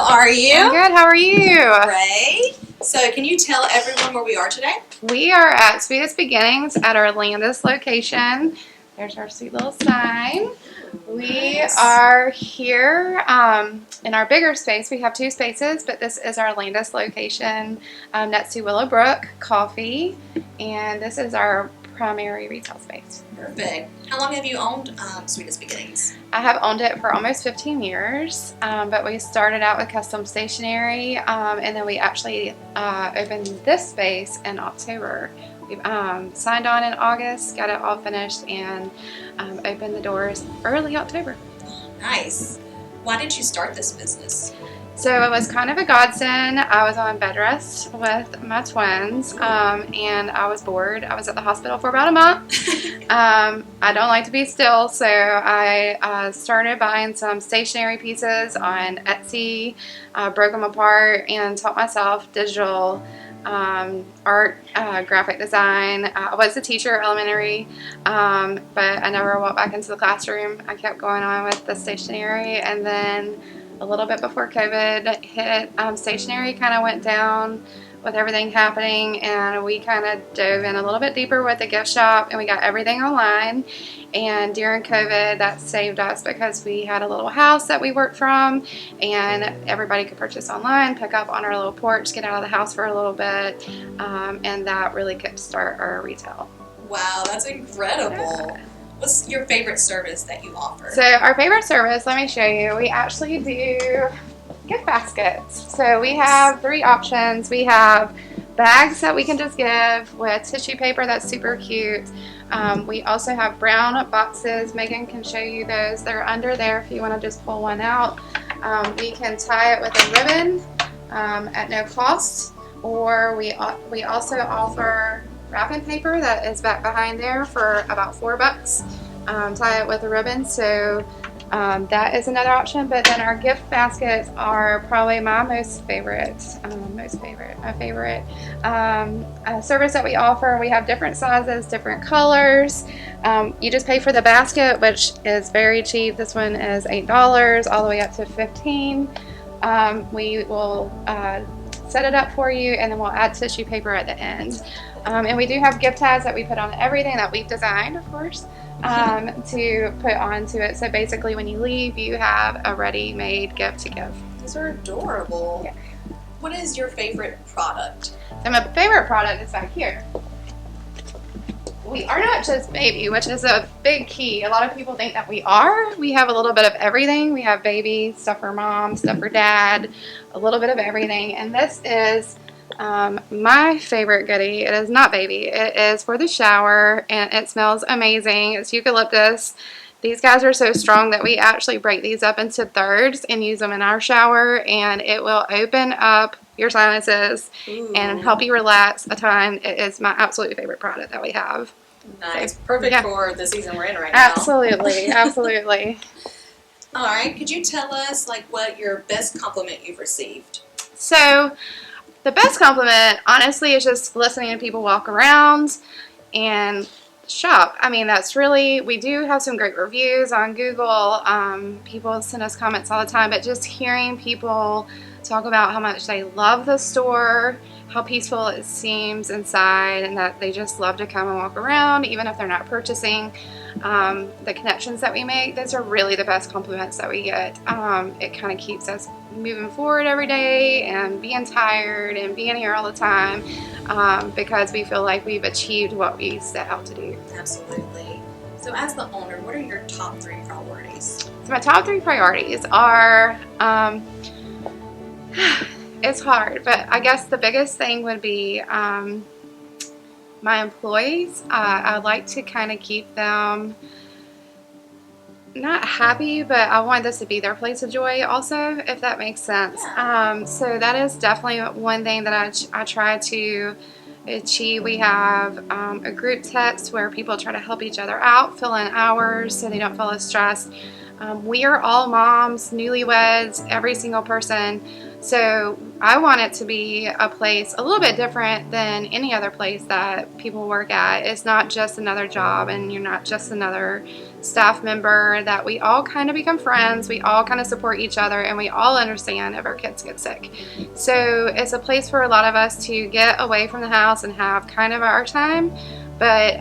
are you? I'm good. How are you? Great. So can you tell everyone where we are today? We are at Sweetest Beginnings at our Landis location. There's our sweet little sign. We are here in our bigger space. We have two spaces, but this is our Landis location next to Willowbrook Coffee, and this is our primary retail space. Perfect. How long have you owned Sweetest Beginnings? I have owned it for almost 15 years, but we started out with custom stationery, and then we actually opened this space in October. We signed on in August, got it all finished, and opened the doors early October. Nice. Why did you start this business? So it was kind of a godsend. I was on bed rest with my twins, and I was bored. I was at the hospital for about a month. I don't like to be still, so I started buying some stationery pieces on Etsy, broke them apart, and taught myself digital art, graphic design. I was a teacher elementary, but I never walked back into the classroom. I kept going on with the stationery, and then a little bit before COVID hit, stationery kind of went down with everything happening, and we kind of dove in a little bit deeper with the gift shop, and we got everything online. And during COVID, that saved us because we had a little house that we worked from, and everybody could purchase online, pick up on our little porch, get out of the house for a little bit, and that really kickstart our retail. Wow, that's incredible. Yeah. What's your favorite service that you offer? So our favorite service, let me show you. We actually do gift baskets. So we have three options. We have bags that we can just give with tissue paper that's super cute. We also have brown boxes. Megan can show you those. They're under there if you want to just pull one out. We can tie it with a ribbon at no cost, or we also offer wrapping paper that is back behind there for about $4. Tie it with a ribbon, so that is another option. But then our gift baskets are probably my favorite service that we offer. We have different sizes, different colors. You just pay for the basket, which is very cheap. This one is $8 all the way up to $15. We will set it up for you, and then we'll add tissue paper at the end. And we do have gift tags that we put on everything that we've designed, of course, to put onto it. So basically when you leave, you have a ready-made gift to give. These are adorable. Yeah. What is your favorite product? So my favorite product is back here. We are not just baby, which is a big key. A lot of people think that we are. We have a little bit of everything. We have baby, stuff for mom, stuff for dad, a little bit of everything. And this is my favorite goodie. It is not baby. It is for the shower, and it smells amazing. It's eucalyptus. These guys are so strong that we actually break these up into thirds and use them in our shower, and it will open up your sinuses and help you relax a ton. It is my absolute favorite product that we have. Nice. So, perfect for the season we're in right now. Absolutely. Absolutely. All right. Could you tell us what your best compliment you've received? So the best compliment, honestly, is just listening to people walk around and shop. I mean, that's really, we do have some great reviews on Google. People send us comments all the time, but just hearing people talk about how much they love the store, how peaceful it seems inside, and that they just love to come and walk around, even if they're not purchasing. The connections that we make, those are really the best compliments that we get. It kind of keeps us moving forward every day and being tired and being here all the time, because we feel like we've achieved what we set out to do. Absolutely. So as the owner, what are your top 3 priorities? So my top 3 priorities are, it's hard, but I guess the biggest thing would be my employees. I like to kind of keep them not happy, but I want this to be their place of joy also, if that makes sense. So that is definitely one thing that I try to achieve. We have a group text where people try to help each other out, fill in hours so they don't feel as stressed. We are all moms, newlyweds, every single person. So I want it to be a place a little bit different than any other place that people work at. It's not just another job, and you're not just another staff member, that we all kind of become friends, we all kind of support each other, and we all understand if our kids get sick. So it's a place for a lot of us to get away from the house and have kind of our time, but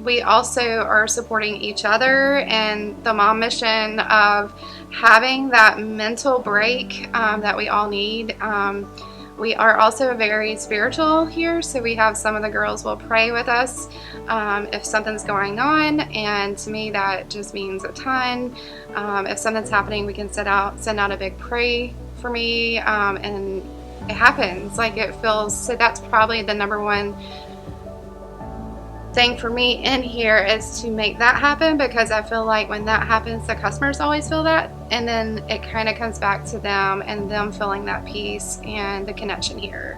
we also are supporting each other and the mom mission of having that mental break that we all need. We are also very spiritual here, so we have some of the girls will pray with us if something's going on, and to me that just means a ton. If something's happening, we can send out a big pray for me, and it happens. Like, it feels, so that's probably the number one thing for me in here, is to make that happen, because I feel like when that happens, the customers always feel that, and then it kind of comes back to them and them feeling that peace and the connection here.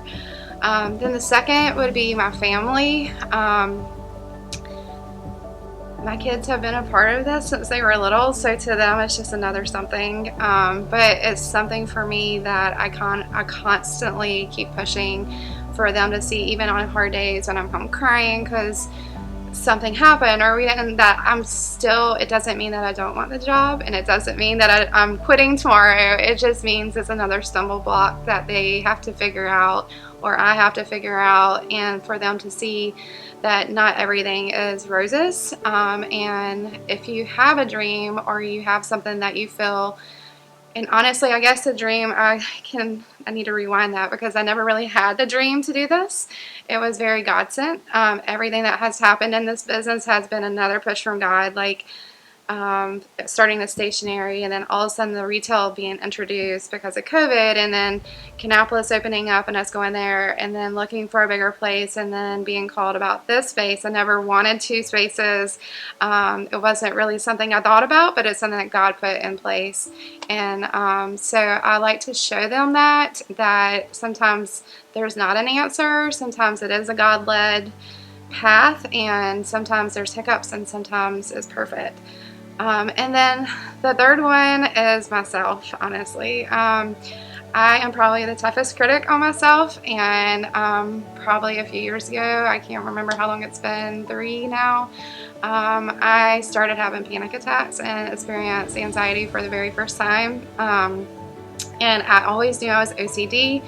Then the second would be my family. My kids have been a part of this since they were little, so to them it's just another something, but it's something for me that I constantly keep pushing for them to see, even on hard days when I'm home crying because something happened or we didn't, that I'm still, it doesn't mean that I don't want the job, and it doesn't mean that I'm quitting tomorrow. It just means it's another stumble block that they have to figure out, or I have to figure out, and for them to see that not everything is roses. And if you have a dream or you have something that you feel, and honestly, I guess the dream, I need to rewind that, because I never really had the dream to do this. It was very God sent. Everything that has happened in this business has been another push from God, like starting the stationery, and then all of a sudden the retail being introduced because of COVID, and then Kannapolis opening up and us going there, and then looking for a bigger place, and then being called about this space. I never wanted 2 spaces. It wasn't really something I thought about, but it's something that God put in place. And so I like to show them that sometimes there's not an answer, sometimes it is a God-led path, and sometimes there's hiccups, and sometimes it's perfect. And then the third one is myself, honestly. I am probably the toughest critic on myself, and probably a few years ago, I can't remember how long it's been, 3 now, I started having panic attacks and experienced anxiety for the very first time. And I always knew I was OCD.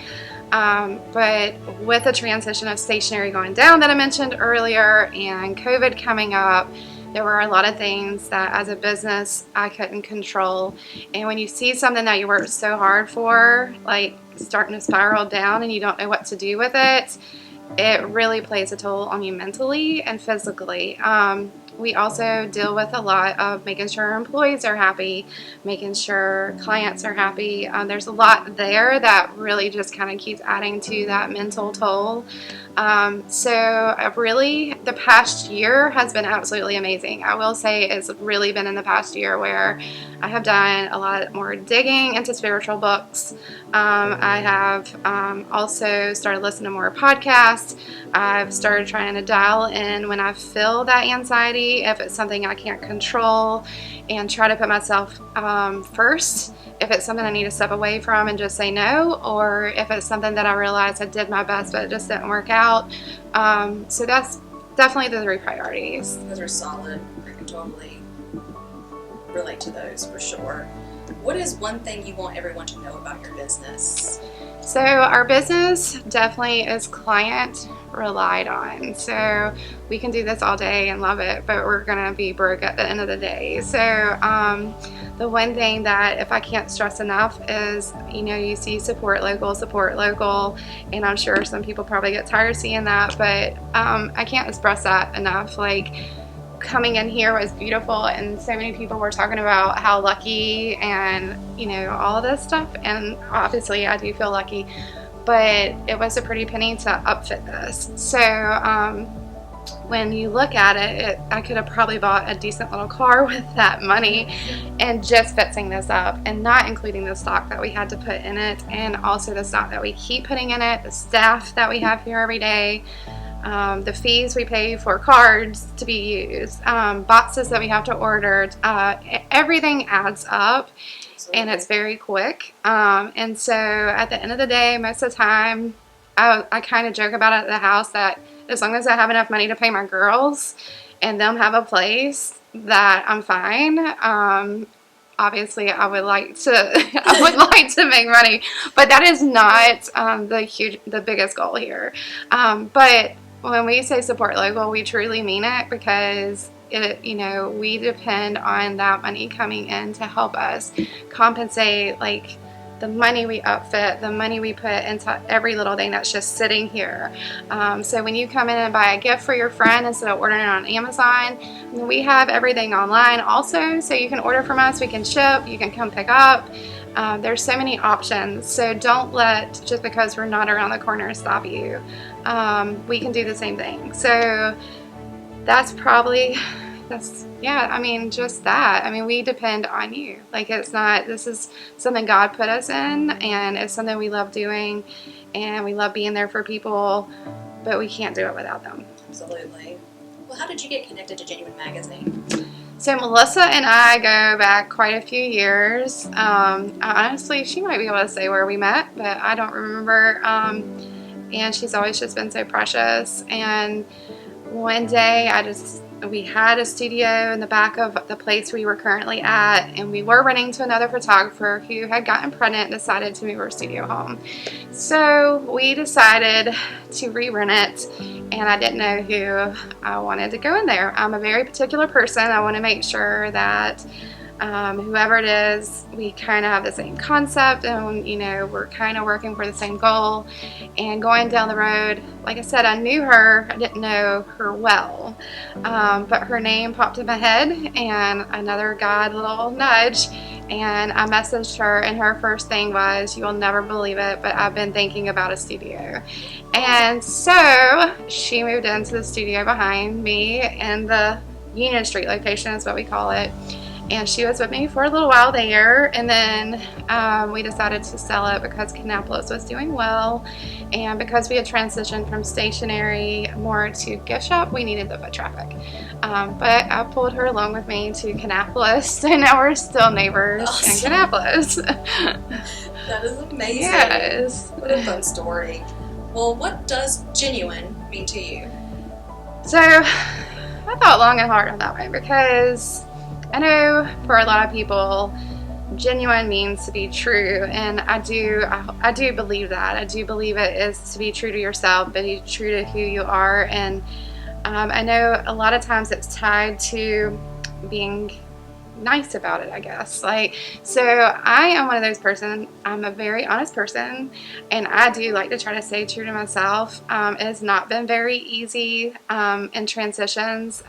But with the transition of stationery going down that I mentioned earlier, and COVID coming up, there were a lot of things that as a business I couldn't control. And when you see something that you worked so hard for, like, starting to spiral down and you don't know what to do with it, it really plays a toll on you mentally and physically. We also deal with a lot of making sure our employees are happy, making sure clients are happy. There's a lot there that really just kind of keeps adding to that mental toll. So really, the past year has been absolutely amazing. I will say it's really been in the past year where I have done a lot more digging into spiritual books. I have also started listening to more podcasts. I've started trying to dial in when I feel that anxiety, if it's something I can't control, and try to put myself first. If it's something I need to step away from and just say no, or if it's something that I realize I did my best but it just didn't work out. So that's definitely the 3 priorities. Those are solid. I can totally relate to those for sure. What is one thing you want everyone to know about your business? So our business definitely is client relied on. So we can do this all day and love it, but we're gonna be broke at the end of the day. So the one thing that, if I can't stress enough, is, you see support local, and I'm sure some people probably get tired of seeing that, but I can't express that enough. Like, coming in here was beautiful, and so many people were talking about how lucky and all of this stuff, and obviously I do feel lucky, but it was a pretty penny to upfit this. So when you look at it, I could have probably bought a decent little car with that money, and just fixing this up, and not including the stock that we had to put in it, and also the stock that we keep putting in it, the staff that we have here every day. the fees we pay for cards to be used, boxes that we have to order, everything adds up. And it's very quick. And so at the end of the day, most of the time, I kind of joke about it at the house that as long as I have enough money to pay my girls and them have a place, that I'm fine. Obviously, I would like to make money, but that is not the biggest goal here. But when we say support local, we truly mean it, because we depend on that money coming in to help us compensate, like the money we upfit, the money we put into every little thing that's just sitting here. So when you come in and buy a gift for your friend instead of ordering it on Amazon, we have everything online also, so you can order from us, we can ship, you can come pick up. There's so many options, so don't let just because we're not around the corner stop you. We can do the same thing. So just that. I mean, we depend on you. Like, this is something God put us in, and it's something we love doing, and we love being there for people, but we can't do it without them. Absolutely. Well, how did you get connected to Genuine Magazine? So Melissa and I go back quite a few years. Honestly, she might be able to say where we met, but I don't remember. And she's always just been so precious. And one day we had a studio in the back of the place we were currently at, and we were renting to another photographer who had gotten pregnant and decided to move her studio home. So we decided to re-rent it, and I didn't know who I wanted to go in there. I'm a very particular person. I want to make sure that whoever it is, we kind of have the same concept, and we're kind of working for the same goal. And going down the road, like I said, I knew her. I didn't know her well, but her name popped in my head, and another God little nudge, and I messaged her, and her first thing was, "You'll never believe it, but I've been thinking about a studio." And so she moved into the studio behind me in the Union Street location is what we call it. And she was with me for a little while there, and then we decided to sell it because Kannapolis was doing well, and because we had transitioned from stationery more to gift shop, we needed the foot traffic. But I pulled her along with me to Kannapolis, so now we're still neighbors in Kannapolis. That is amazing. Yes. What a fun story. Well, what does genuine mean to you? So I thought long and hard on that one, because I know for a lot of people, genuine means to be true, and I do believe that. I do believe it is to be true to yourself, but be true to who you are. And I know a lot of times it's tied to being nice about it, I guess. So I am one of those persons. I'm a very honest person, and I do like to try to stay true to myself. It has not been very easy in transitions.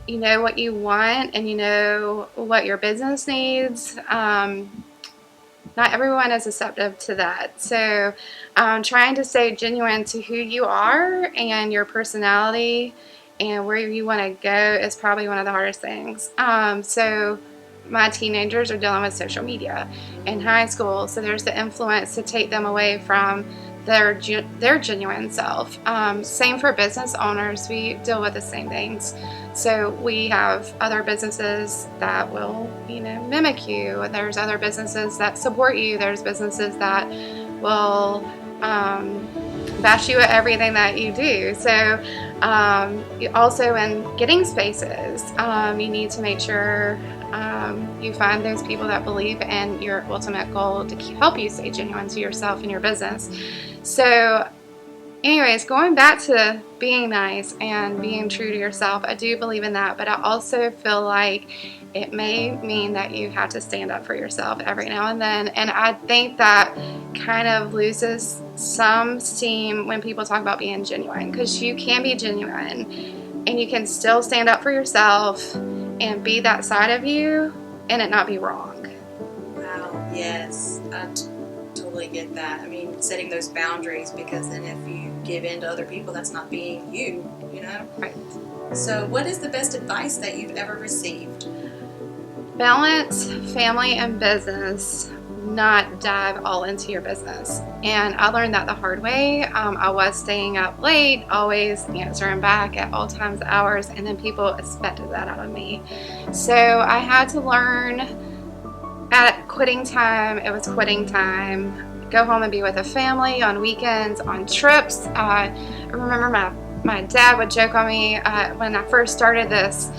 You know what you want, and you know what your business needs. Not everyone is receptive to that. So trying to stay genuine to who you are and your personality and where you want to go is probably one of the hardest things. So my teenagers are dealing with social media in high school, so there's the influence to take them away from their genuine self. Same for business owners. We deal with the same things. So we have other businesses that will, mimic you. There's other businesses that support you. There's businesses that will bash you at everything that you do. So also in getting spaces, you need to make sure you find those people that believe in your ultimate goal to help you stay genuine to yourself and your business. So anyways, going back to being nice and being true to yourself, I do believe in that, but I also feel like it may mean that you have to stand up for yourself every now and then, and I think that kind of loses some steam when people talk about being genuine, because you can be genuine and you can still stand up for yourself and be that side of you and it not be wrong. Wow, yes, I totally get that. I mean, setting those boundaries, because then if you give in to other people, that's not being you, Right. So what is the best advice that you've ever received? Balance family and business not dive all into your business. And I learned that the hard way. I was staying up late, always answering back at all times, hours, and then people expected that out of me. So I had to learn at quitting time, it was quitting time. Go home and be with the family on weekends, on trips. I remember my dad would joke on me when I first started this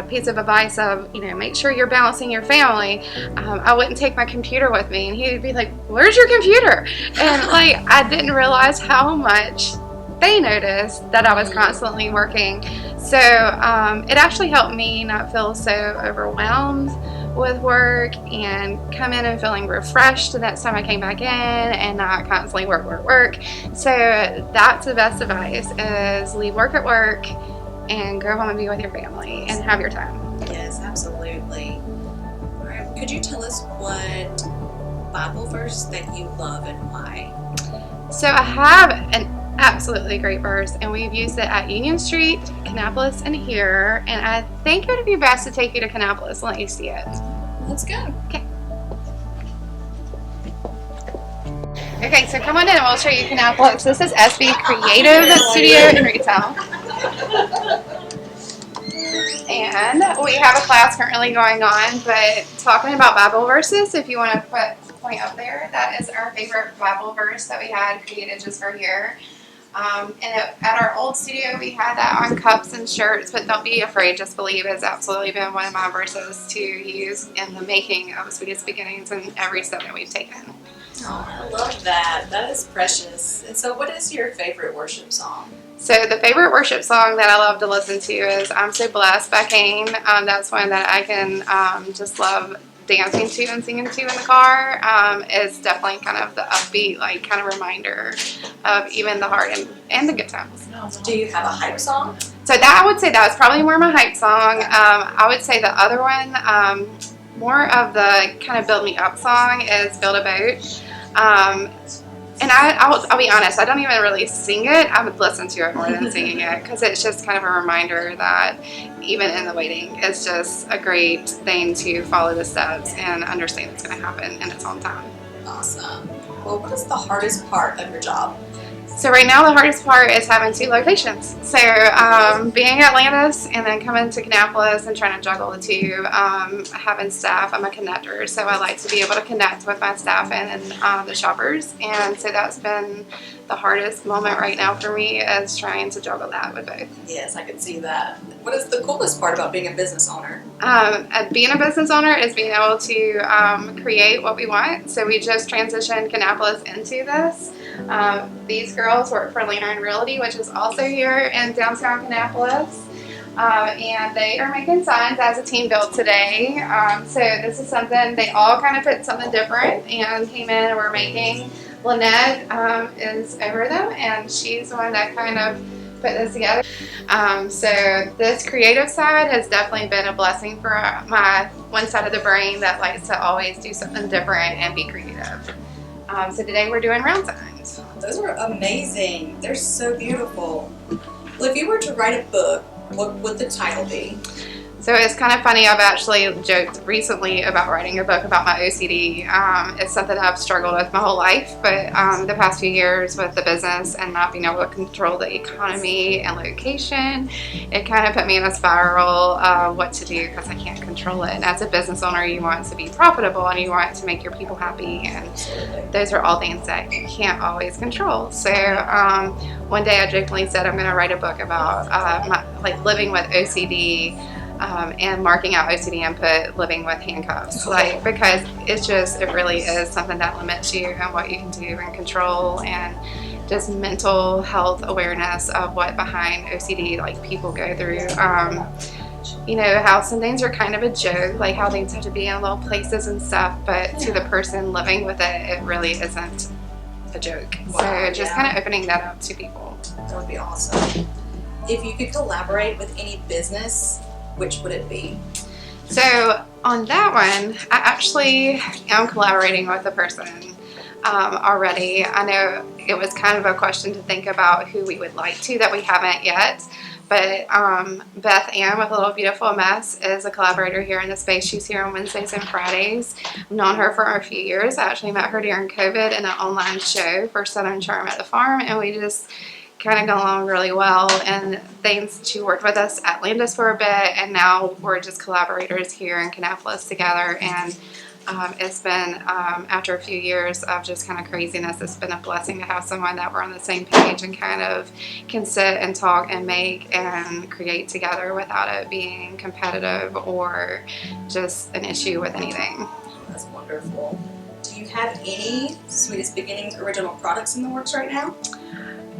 piece of advice of, make sure you're balancing your family. I wouldn't take my computer with me, and he would be like, "Where's your computer?" And I didn't realize how much they noticed that I was constantly working. So it actually helped me not feel so overwhelmed with work and come in and feeling refreshed the next time I came back in and not constantly work. So that's the best advice, is leave work at work and go home and be with your family and have your time. Yes, absolutely. All right, could you tell us what Bible verse that you love and why? So I have an absolutely great verse, and we've used it at Union Street, Kannapolis, and here, and I think it would be best to take you to Kannapolis and let you see it. Let's go. Okay, so come on in and we'll show you Kannapolis. This is SB Creative Studio and Retail. And we have a class currently going on, but talking about Bible verses, if you want to point up there, that is our favorite Bible verse that we had created just for here. And at our old studio, we had that on cups and shirts, but don't be afraid, just believe has absolutely been one of my verses to use in the making of Sweetest Beginnings and every step that we've taken. Oh, I love that. That is precious. And so what is your favorite worship song? So the favorite worship song that I love to listen to is I'm So Blessed by Kane. That's one that I can just love dancing to and singing to in the car. It's definitely kind of the upbeat, kind of reminder of even the hard and the good times. Do you have a hype song? So that I would say that was probably more my hype song. I would say the other one, more of the kind of build me up song, is Build a Boat. And I'll be honest, I don't even really sing it. I would listen to it more than singing it, because it's just kind of a reminder that even in the waiting, it's just a great thing to follow the steps and understand it's going to happen in its own time. Awesome. Well, what is the hardest part of your job? So right now the hardest part is having 2 locations. So being at Atlantis and then coming to Kannapolis and trying to juggle the 2, having staff, I'm a connector, so I like to be able to connect with my staff and the shoppers, and so that's been the hardest moment right now for me, is trying to juggle that with both. Yes, I can see that. What is the coolest part about being a business owner? Being a business owner is being able to create what we want. So we just transitioned Kannapolis into this. These girls work for Lantern Realty, which is also here in downtown Kannapolis. And they are making signs as a team built today. So this is something, they all kind of put something different and came in and we're making. Lynette is over them, and she's the one that kind of put this together. So this creative side has definitely been a blessing for my one side of the brain that likes to always do something different and be creative. So today we're doing round signs. Those are amazing. They're so beautiful. Well, if you were to write a book, what would the title be? So it's kind of funny, I've actually joked recently about writing a book about my OCD. It's something I've struggled with my whole life, but the past few years with the business and not being able to control the economy and location, it kind of put me in a spiral of what to do because I can't control it. And as a business owner, you want to be profitable and you want to make your people happy, and those are all things that you can't always control. So one day I jokingly said I'm going to write a book about living with OCD. And marking out OCD and put living with handcuffs, because it really is something that limits you and what you can do and control, and just mental health awareness of what behind OCD people go through. How some things are kind of a joke, like how things have to be in little places and stuff, but to the person living with it, it really isn't a joke. Wow, so just kind of opening that up to people. That would be awesome. If you could collaborate with any business, which would it be? So on that one, I actually am collaborating with a person already. I know it was kind of a question to think about who we would like to, that we haven't yet, But Beth Ann with Little Beautiful Mess is a collaborator here in the space. She's here on Wednesdays and Fridays. I've known her for a few years. I actually met her during COVID in an online show for Southern Charm at the Farm, and we just kind of got along really well. And things, she worked with us at Landis for a bit, and now we're just collaborators here in Kannapolis together. And it's been, after a few years of just kind of craziness, it's been a blessing to have someone that we're on the same page and kind of can sit and talk and make and create together without it being competitive or just an issue with anything. That's wonderful. Do you have any Sweetest Beginnings original products in the works right now?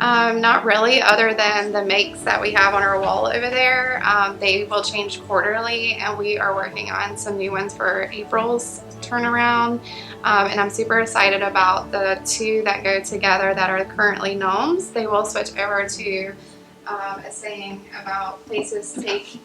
Not really, other than the makes that we have on our wall over there. They will change quarterly, and we are working on some new ones for April's turnaround. And I'm super excited about the two that go together that are currently gnomes. They will switch over to a saying about places take,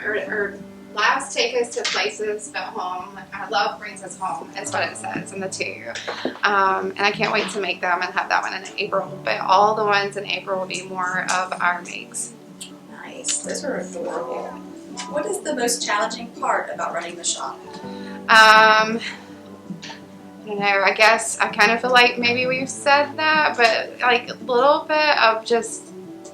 or lives take us to places but home. Love brings us home is what it says in the two. And I can't wait to make them and have that one in April. But all the ones in April will be more of our makes. Nice. Those are adorable. What is the most challenging part about running the shop? I don't know, I guess I kind of feel like maybe we've said that, but like a little bit of just,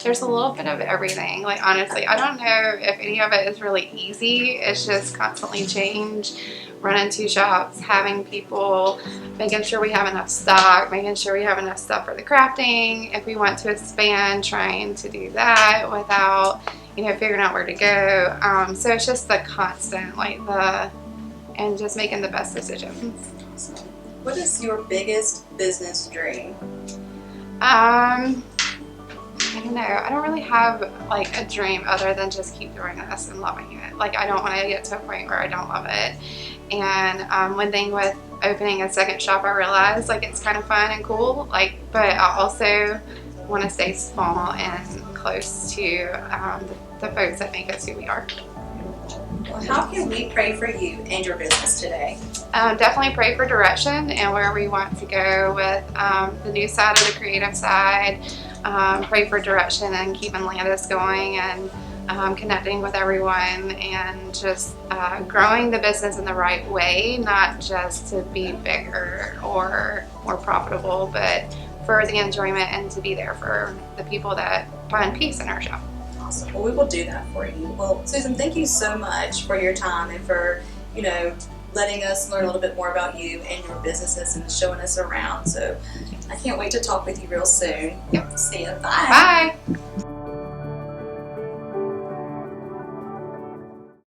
there's a little bit of everything. Like, honestly, I don't know if any of it is really easy. It's just constantly change, running two shops, having people, making sure we have enough stock, making sure we have enough stuff for the crafting. If we want to expand, trying to do that without, figuring out where to go. So it's just the constant, and just making the best decisions. Awesome. What is your biggest business dream? I don't know. I don't really have a dream other than just keep doing this and loving it. I don't want to get to a point where I don't love it. And one thing with opening a second shop, I realized it's kind of fun and cool. But I also want to stay small and close to the folks that make us who we are. Well, how can we pray for you and your business today? Definitely pray for direction and where we want to go with the new side of the creative side. Pray for direction and keeping Landis going and connecting with everyone and just growing the business in the right way, not just to be bigger or more profitable, but for the enjoyment and to be there for the people that find peace in our shop. Awesome. Well, we will do that for you. Well, Susan, thank you so much for your time and for, letting us learn a little bit more about you and your businesses and showing us around. So I can't wait to talk with you real soon. Yep. See you. Bye. Bye.